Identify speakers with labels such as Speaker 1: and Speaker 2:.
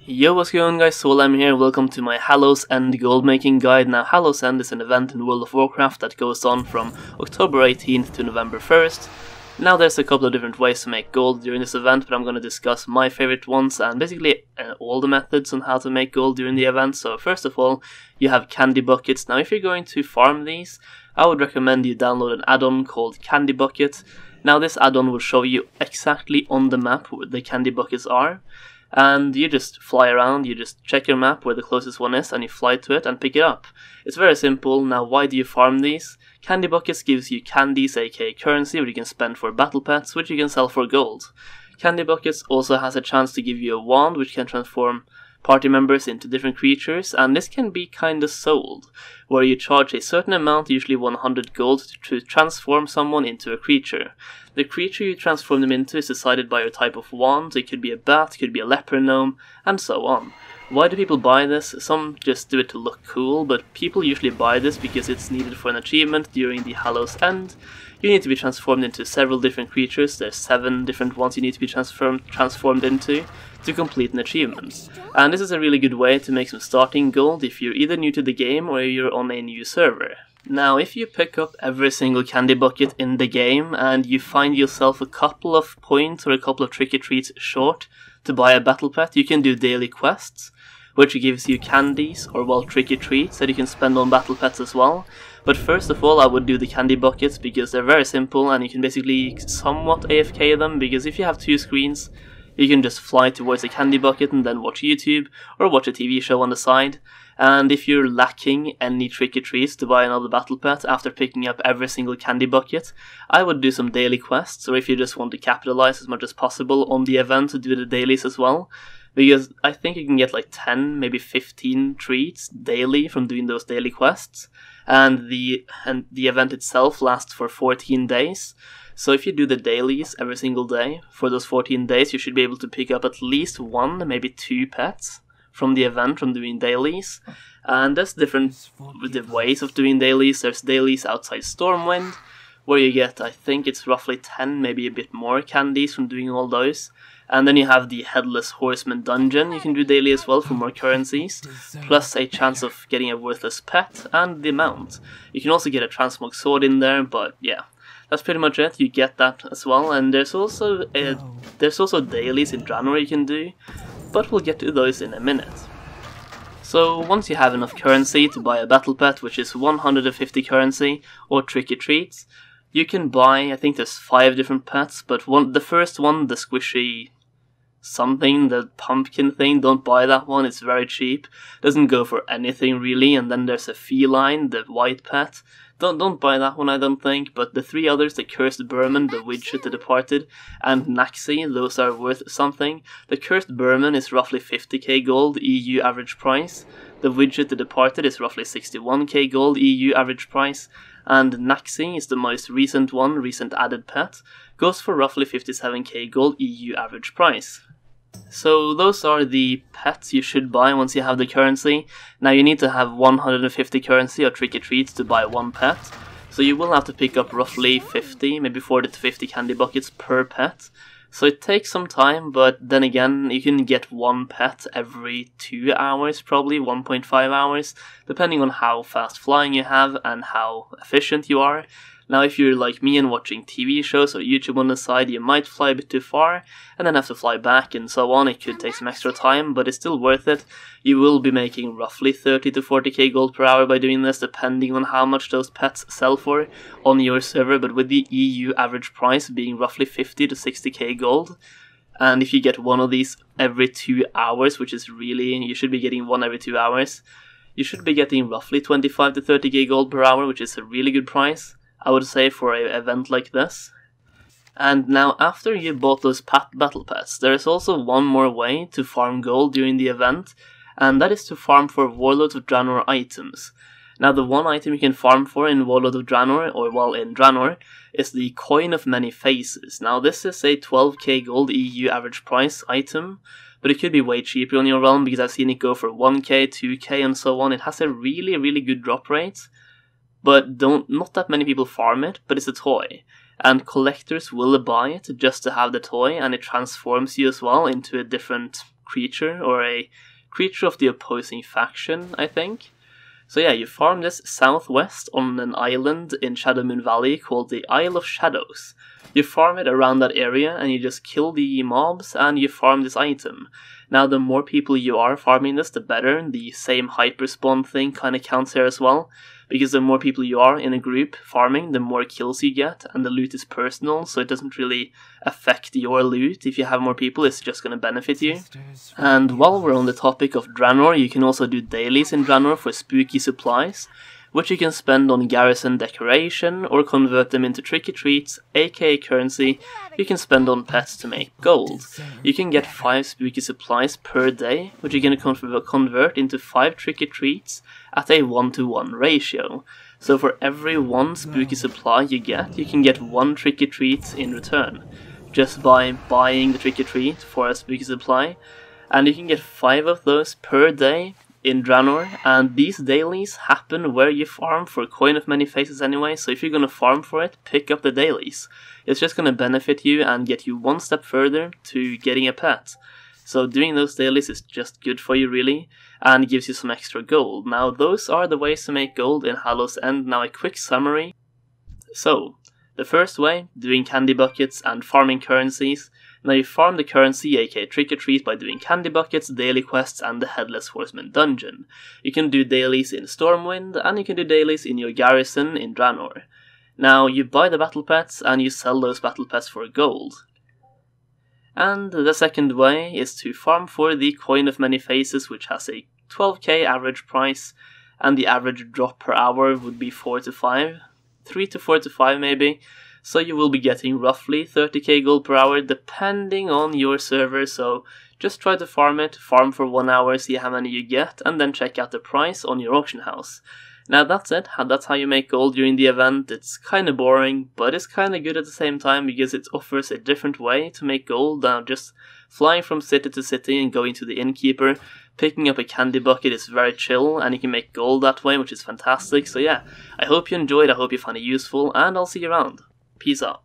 Speaker 1: Yo, what's going on guys, I'm here, welcome to my Hallow End gold making guide. Now Hallow End is an event in World of Warcraft that goes on from October 18th to November 1st. Now there's a couple of different ways to make gold during this event, but I'm going to discuss my favorite ones and basically all the methods on how to make gold during the event. So first of all, you have candy buckets. Now if you're going to farm these, I would recommend you download an add-on called Candy Bucket. Now this add-on will show you exactly on the map where the candy buckets are. And you just fly around, you just check your map where the closest one is and you fly to it and pick it up. It's very simple. Now why do you farm these? Candy buckets gives you candies, aka currency, which you can spend for battle pets, which you can sell for gold. Candy buckets also has a chance to give you a wand which can transform party members into different creatures, and this can be kinda sold, where you charge a certain amount, usually 100 gold, to transform someone into a creature. The creature you transform them into is decided by your type of wand. It could be a bat, it could be a leper gnome, and so on. Why do people buy this? Some just do it to look cool, but people usually buy this because it's needed for an achievement during the Hallow End. You need to be transformed into several different creatures. There's 7 different ones you need to be transformed into to complete an achievement. And this is a really good way to make some starting gold if you're either new to the game or you're on a new server. Now, if you pick up every single candy bucket in the game and you find yourself a couple of points or a couple of trick-or-treats short to buy a battle pet, you can do daily quests, which gives you candies or, well, trick-or-treats that you can spend on battle pets as well. But first of all, I would do the candy buckets because they're very simple and you can basically somewhat AFK them, because if you have 2 screens, you can just fly towards a candy bucket and then watch YouTube or watch a TV show on the side. And if you're lacking any trick-or-treats to buy another battle pet after picking up every single candy bucket, I would do some daily quests, or if you just want to capitalize as much as possible on the event, to do the dailies as well. Because I think you can get like 10, maybe 15 treats daily from doing those daily quests. And the event itself lasts for 14 days. So if you do the dailies every single day for those 14 days, you should be able to pick up at least 1, maybe 2 pets from the event from doing dailies. And there's different ways of doing dailies. There's dailies outside Stormwind, where you get, I think it's roughly 10, maybe a bit more candies from doing all those. And then you have the Headless Horseman dungeon, you can do daily as well for more currencies, plus a chance of getting a worthless pet and the mount. You can also get a transmog sword in there, but yeah, that's pretty much it. You get that as well. And there's also dailies in Draenor you can do, but we'll get to those in a minute. So once you have enough currency to buy a battle pet, which is 150 currency, or trick-or-treats, you can buy, I think there's 5 different pets, but the first one, the squishy something, the pumpkin thing, don't buy that one, it's very cheap, doesn't go for anything really. And then there's a feline, the white pet, don't buy that one I don't think, but the 3 others, the Cursed Berman, the Widget, the Departed, and Naxi, those are worth something. The Cursed Berman is roughly 50k gold, EU average price. The Widget, the Departed, is roughly 61k gold, EU average price. And Naxi is the most recent one, recent added pet, goes for roughly 57k gold, EU average price. So those are the pets you should buy once you have the currency. Now you need to have 150 currency or trick-or-treats to buy 1 pet. So you will have to pick up roughly 50, maybe 40 to 50 candy buckets per pet. So it takes some time, but then again, you can get 1 pet every 2 hours, probably 1.5 hours, depending on how fast flying you have and how efficient you are. Now if you're like me and watching TV shows or YouTube on the side, you might fly a bit too far and then have to fly back and so on. It could take some extra time, but it's still worth it. You will be making roughly 30 to 40k gold per hour by doing this, depending on how much those pets sell for on your server, but with the EU average price being roughly 50 to 60k gold. And if you get one of these every 2 hours, which is really, you should be getting 1 every 2 hours, you should be getting roughly 25 to 30k gold per hour, which is a really good price, I would say, for an event like this. And now after you bought those battle pets, there is also one more way to farm gold during the event, and that is to farm for Warlords of Draenor items. Now the one item you can farm for in Warlord of Draenor, or well in Draenor, is the Coin of Many Faces. Now this is a 12k gold EU average price item, but it could be way cheaper on your realm because I've seen it go for 1k, 2k and so on. It has a really good drop rate. But not that many people farm it, but it's a toy. And collectors will buy it just to have the toy, and it transforms you as well into a different creature, or a creature of the opposing faction, I think. So yeah, you farm this southwest on an island in Shadowmoon Valley called the Isle of Shadows. You farm it around that area and you just kill the mobs and you farm this item. Now the more people you are farming this, the better. The same hyperspawn thing kind of counts here as well, because the more people you are in a group farming, the more kills you get, and the loot is personal, so it doesn't really affect your loot. If you have more people, it's just going to benefit you. And while we're on the topic of Draenor, you can also do dailies in Draenor for spooky supplies, which you can spend on garrison decoration or convert them into tricky treats, aka currency you can spend on pets to make gold. You can get 5 spooky supplies per day, which you can convert into 5 tricky treats at a 1-to-1 ratio. So for every 1 spooky supply you can get 1 tricky treat in return, just by buying the tricky treat for a spooky supply. And you can get 5 of those per day in Draenor, and these dailies happen where you farm for Coin of Many Faces anyway, so if you're gonna farm for it, pick up the dailies. It's just gonna benefit you and get you one step further to getting a pet. So doing those dailies is just good for you really, and gives you some extra gold. Now those are the ways to make gold in Hallow's End. Now a quick summary. So, the first way, doing candy buckets and farming currencies. Now you farm the currency, aka trick or treat, by doing candy buckets, daily quests, and the Headless Horseman dungeon. You can do dailies in Stormwind, and you can do dailies in your garrison in Draenor. Now you buy the battle pets, and you sell those battle pets for gold. And the second way is to farm for the Coin of Many Faces, which has a 12k average price, and the average drop per hour would be 4 to 5, 3 to 4 to 5 maybe. So you will be getting roughly 30k gold per hour depending on your server, so just try to farm it, farm for 1 hour, see how many you get, and then check out the price on your auction house. Now that's it, that's how you make gold during the event. It's kinda boring, but it's kinda good at the same time because it offers a different way to make gold than just flying from city to city and going to the innkeeper. Picking up a candy bucket is very chill, and you can make gold that way, which is fantastic. So yeah, I hope you enjoyed, I hope you found it useful, and I'll see you around. Peace out.